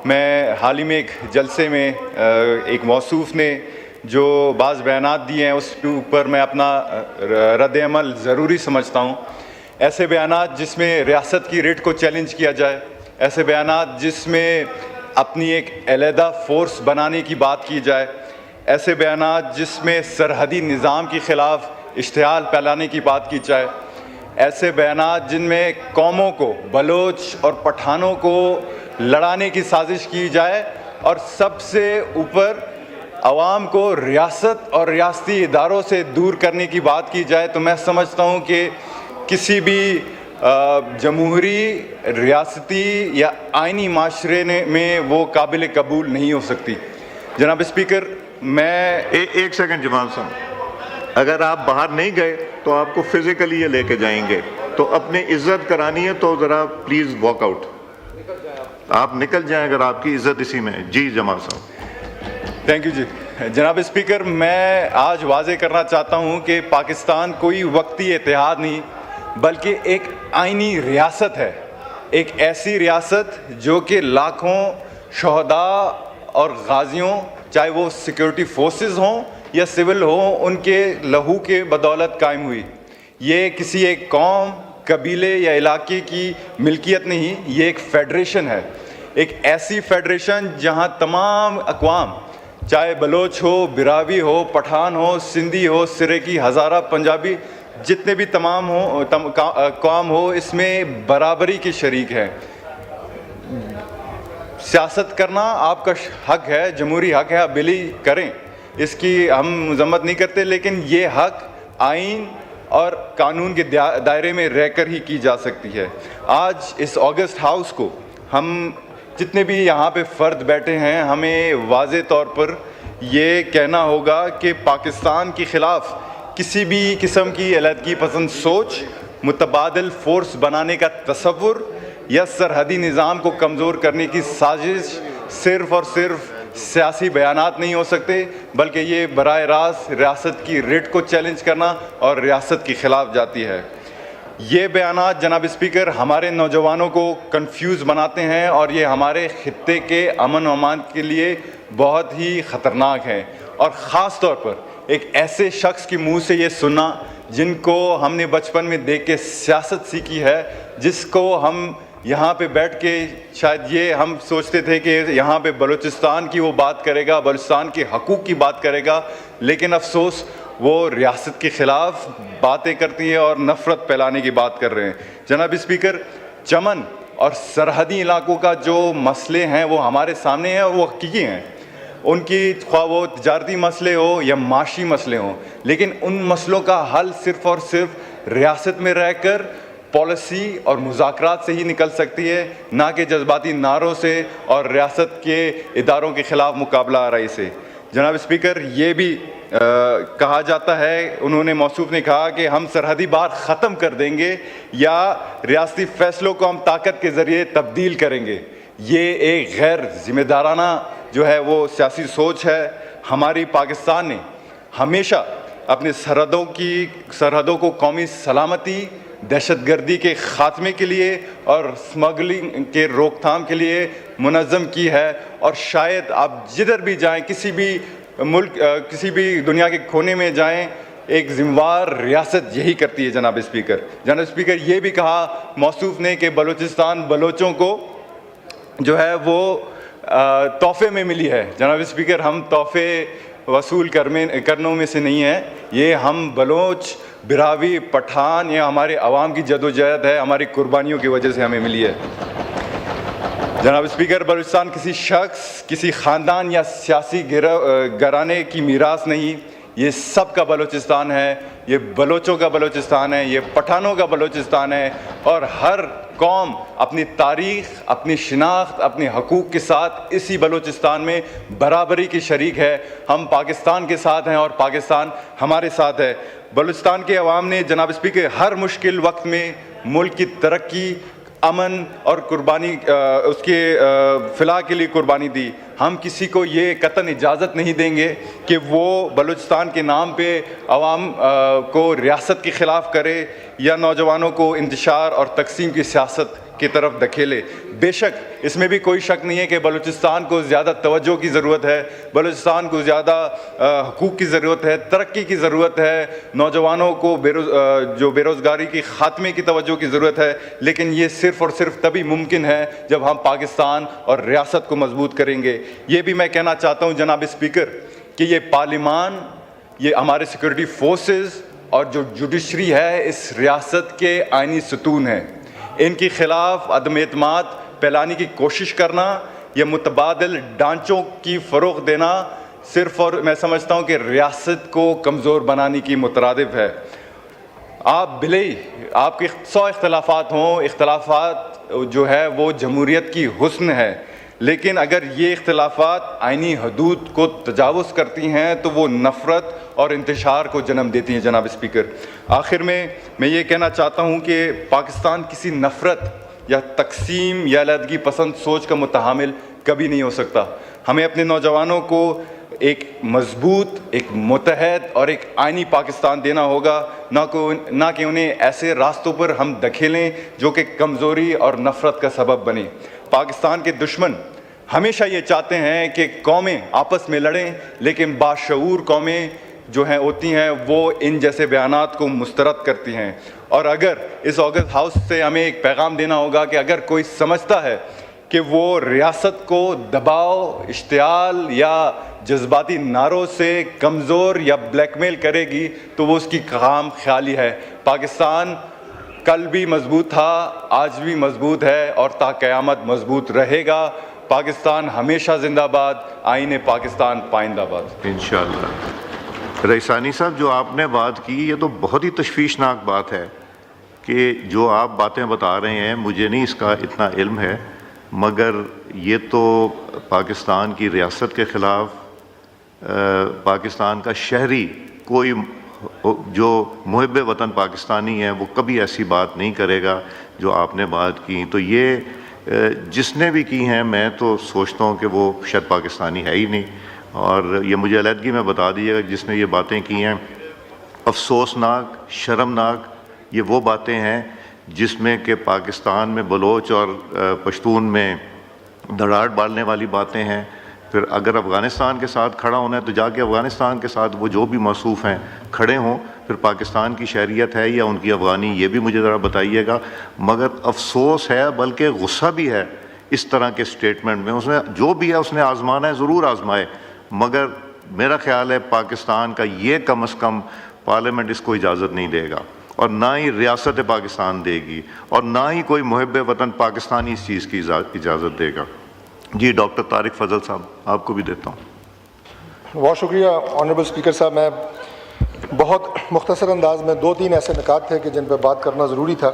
میں حال ہی میں ایک جلسے میں ایک موصوف نے جو بعض بیانات دیے ہیں اس کے اوپر میں اپنا رد عمل ضروری سمجھتا ہوں. ایسے بیانات جس میں ریاست کی ریٹ کو چیلنج کیا جائے، ایسے بیانات جس میں اپنی ایک علیحدہ فورس بنانے کی بات کی جائے، ایسے بیانات جس میں سرحدی نظام کے خلاف اشتعال پھیلانے کی بات کی جائے، ایسے بیانات جن میں قوموں کو، بلوچ اور پٹھانوں کو لڑانے کی سازش کی جائے اور سب سے اوپر عوام کو ریاست اور ریاستی اداروں سے دور کرنے کی بات کی جائے، تو میں سمجھتا ہوں کہ کسی بھی جمہوری، ریاستی یا آئینی معاشرے میں وہ قابل قبول نہیں ہو سکتی. جناب اسپیکر، میں ایک سیکنڈ جمال صاحب، اگر آپ باہر نہیں گئے تو آپ کو فزیکلی یہ لے کے جائیں گے، تو اپنی عزت کرانی ہے تو ذرا پلیز واک آؤٹ. آپ نکل جائیں اگر آپ کی عزت اسی میں ہے. جی جمال صاحب. Thank you. جی جناب اسپیکر، میں آج واضح کرنا چاہتا ہوں کہ پاکستان کوئی وقتی اتحاد نہیں بلکہ ایک آئینی ریاست ہے. ایک ایسی ریاست جو کہ لاکھوں شہداء اور غازیوں، چاہے وہ سیکیورٹی فورسز ہوں یا سول ہوں، ان کے لہو کے بدولت قائم ہوئی. یہ کسی ایک قوم، قبیلے یا علاقے کی ملکیت نہیں، یہ ایک فیڈریشن ہے. ایک ایسی فیڈریشن جہاں تمام اقوام، چاہے بلوچ ہو، براوی ہو، پٹھان ہو، سندھی ہو، سریکی، ہزارہ، پنجابی، جتنے بھی تمام قوم ہو، اس میں برابری کے شریک ہیں. سیاست کرنا آپ کا حق ہے، جمہوری حق ہے، آپ بلی کریں، اس کی ہم مذمت نہیں کرتے، لیکن یہ حق آئین اور قانون کے دائرے میں رہ کر ہی کی جا سکتی ہے. آج اس آگسٹ ہاؤس کو ہم جتنے بھی یہاں پہ فرد بیٹھے ہیں، ہمیں واضح طور پر یہ کہنا ہوگا کہ پاکستان کے خلاف کسی بھی قسم کی علیحدگی پسند سوچ، متبادل فورس بنانے کا تصور یا سرحدی نظام کو کمزور کرنے کی سازش صرف اور صرف سیاسی بیانات نہیں ہو سکتے، بلکہ یہ براہ راست ریاست کی ریٹ کو چیلنج کرنا اور ریاست کے خلاف جاتی ہے. یہ بیانات جناب اسپیکر ہمارے نوجوانوں کو کنفیوز بناتے ہیں اور یہ ہمارے خطے کے امن و امان کے لیے بہت ہی خطرناک ہیں. اور خاص طور پر ایک ایسے شخص کے منہ سے یہ سننا جن کو ہم نے بچپن میں دیکھ کے سیاست سیکھی ہے، جس کو ہم یہاں پہ بیٹھ کے شاید یہ ہم سوچتے تھے کہ یہاں پہ بلوچستان کی وہ بات کرے گا، بلوچستان کے حقوق کی بات کرے گا، لیکن افسوس وہ ریاست کے خلاف باتیں کرتی ہیں اور نفرت پھیلانے کی بات کر رہے ہیں. جناب اسپیکر، چمن اور سرحدی علاقوں کا جو مسئلے ہیں وہ ہمارے سامنے ہیں اور وہ حقیقی ہیں. ان کی خواہ وہ تجارتی مسئلے ہو یا معاشی مسئلے ہوں، لیکن ان مسئلوں کا حل صرف اور صرف ریاست میں رہ کر پالیسی اور مذاکرات سے ہی نکل سکتی ہے، نہ کہ جذباتی نعروں سے اور ریاست کے اداروں کے خلاف مقابلہ آرائی سے. جناب اسپیکر، یہ بھی کہا جاتا ہے، انہوں نے موصوف نے کہا کہ ہم سرحدی بات ختم کر دیں گے یا ریاستی فیصلوں کو ہم طاقت کے ذریعے تبدیل کریں گے. یہ ایک غیر ذمہ دارانہ جو ہے وہ سیاسی سوچ ہے. ہماری پاکستان نے ہمیشہ اپنے سرحدوں کو قومی سلامتی، دہشت گردی کے خاتمے کے لیے اور اسمگلنگ کے روک تھام کے لیے منظم کی ہے. اور شاید آپ جدھر بھی جائیں، کسی بھی ملک، کسی بھی دنیا کے کونے میں جائیں، ایک ذمہ دار ریاست یہی کرتی ہے. جناب اسپیکر، یہ بھی کہا موصوف نے کہ بلوچستان بلوچوں کو جو ہے وہ تحفے میں ملی ہے. جناب اسپیکر، ہم تحفے وصول کرنوں میں سے نہیں ہیں، یہ ہم بلوچ، براوی، پٹھان یا ہمارے عوام کی جدوجہد ہے، ہماری قربانیوں کی وجہ سے ہمیں ملی ہے. جناب اسپیکر، بلوچستان کسی شخص، کسی خاندان یا سیاسی گھرانے کی میراث نہیں، یہ سب کا بلوچستان ہے. یہ بلوچوں کا بلوچستان ہے، یہ پٹھانوں کا بلوچستان ہے، اور ہر قوم اپنی تاریخ، اپنی شناخت، اپنے حقوق کے ساتھ اسی بلوچستان میں برابری کی شریک ہے. ہم پاکستان کے ساتھ ہیں اور پاکستان ہمارے ساتھ ہے. بلوچستان کے عوام نے جناب اسپیکر ہر مشکل وقت میں ملک کی ترقی، امن اور قربانی، اس کے فلاح کے لیے قربانی دی. ہم کسی کو یہ قطعاً اجازت نہیں دیں گے کہ وہ بلوچستان کے نام پہ عوام کو ریاست کے خلاف کرے یا نوجوانوں کو انتشار اور تقسیم کی سیاست کی طرف دھکیلے. بے شک اس میں بھی کوئی شک نہیں ہے کہ بلوچستان کو زیادہ توجہ کی ضرورت ہے, بلوچستان کو زیادہ حقوق کی ضرورت ہے, ترقی کی ضرورت ہے, نوجوانوں کو جو بے روزگاری کی خاتمے کی توجہ کی ضرورت ہے, لیکن یہ صرف اور صرف تبھی ممکن ہے جب ہم پاکستان اور ریاست کو مضبوط کریں گے. یہ بھی میں کہنا چاہتا ہوں جناب اسپیکر کہ یہ پارلیمان, یہ ہمارے سیکورٹی فورسز اور جو جوڈیشری ہے اس ریاست کے آئینی ستون ہیں. ان کے خلاف عدم اعتماد پھیلانے کی کوشش کرنا, یہ متبادل ڈھانچوں کی فروغ دینا صرف اور میں سمجھتا ہوں کہ ریاست کو کمزور بنانے کی مترادف ہے. آپ بھلے ہی آپ کے 100 اختلافات ہوں, اختلافات جو ہے وہ جمہوریت کی حسن ہے, لیکن اگر یہ اختلافات آئینی حدود کو تجاوز کرتی ہیں تو وہ نفرت اور انتشار کو جنم دیتی ہیں. جناب اسپیکر, آخر میں یہ کہنا چاہتا ہوں کہ پاکستان کسی نفرت یا تقسیم یا علیحدگی پسند سوچ کا متحمل کبھی نہیں ہو سکتا. ہمیں اپنے نوجوانوں کو ایک مضبوط, ایک متحد اور ایک آئینی پاکستان دینا ہوگا, نہ کہ انہیں ایسے راستوں پر ہم دھکیلیں جو کہ کمزوری اور نفرت کا سبب بنے. پاکستان کے دشمن ہمیشہ یہ چاہتے ہیں کہ قومیں آپس میں لڑیں, لیکن باشعور قومیں جو ہیں ہوتی ہیں وہ ان جیسے بیانات کو مسترد کرتی ہیں. اور اگر اس آگسٹ ہاؤس سے ہمیں ایک پیغام دینا ہوگا کہ اگر کوئی سمجھتا ہے کہ وہ ریاست کو دباؤ, اشتعال یا جذباتی نعروں سے کمزور یا بلیک میل کرے گی تو وہ اس کی خام خیالی ہے. پاکستان کل بھی مضبوط تھا, آج بھی مضبوط ہے اور تا قیامت مضبوط رہے گا. پاکستان ہمیشہ زندہ باد, آئین پاکستان پائندہ باد. انشاءاللہ. رئیسانی صاحب, جو آپ نے بات کی یہ تو بہت ہی تشویشناک بات ہے کہ جو آپ باتیں بتا رہے ہیں, مجھے نہیں اس کا اتنا علم ہے, مگر یہ تو پاکستان کی ریاست کے خلاف پاکستان کا شہری, کوئی جو محب وطن پاکستانی ہے وہ کبھی ایسی بات نہیں کرے گا جو آپ نے بات کی. تو یہ جس نے بھی کی ہیں, میں تو سوچتا ہوں کہ وہ شاید پاکستانی ہے ہی نہیں. اور یہ مجھے علیحدگی میں بتا دیجیے گا جس نے یہ باتیں کی ہیں, افسوسناک, شرمناک یہ وہ باتیں ہیں جس میں کہ پاکستان میں بلوچ اور پشتون میں دھڑاڑ ڈالنے والی باتیں ہیں. پھر اگر افغانستان کے ساتھ کھڑا ہونا ہے تو جا کے افغانستان کے ساتھ وہ جو بھی موصوف ہیں کھڑے ہوں. پھر پاکستان کی شہریت ہے یا ان کی افغانی, یہ بھی مجھے ذرا بتائیے گا. مگر افسوس ہے, بلکہ غصہ بھی ہے اس طرح کے سٹیٹمنٹ میں. اس نے جو بھی ہے اس نے آزمانا ہے, ضرور آزمائے, مگر میرا خیال ہے پاکستان کا یہ کم از کم پارلیمنٹ اس کو اجازت نہیں دے گا, اور نہ ہی ریاست پاکستان دے گی, اور نہ ہی کوئی محب وطن پاکستانی اس چیز کی اجازت دے گا. جی ڈاکٹر طارق فضل صاحب, آپ کو بھی دیتا ہوں. بہت شکریہ آنریبل اسپیکر صاحب. میں بہت مختصر انداز میں 2-3 ایسے نکات تھے کہ جن پہ بات کرنا ضروری تھا.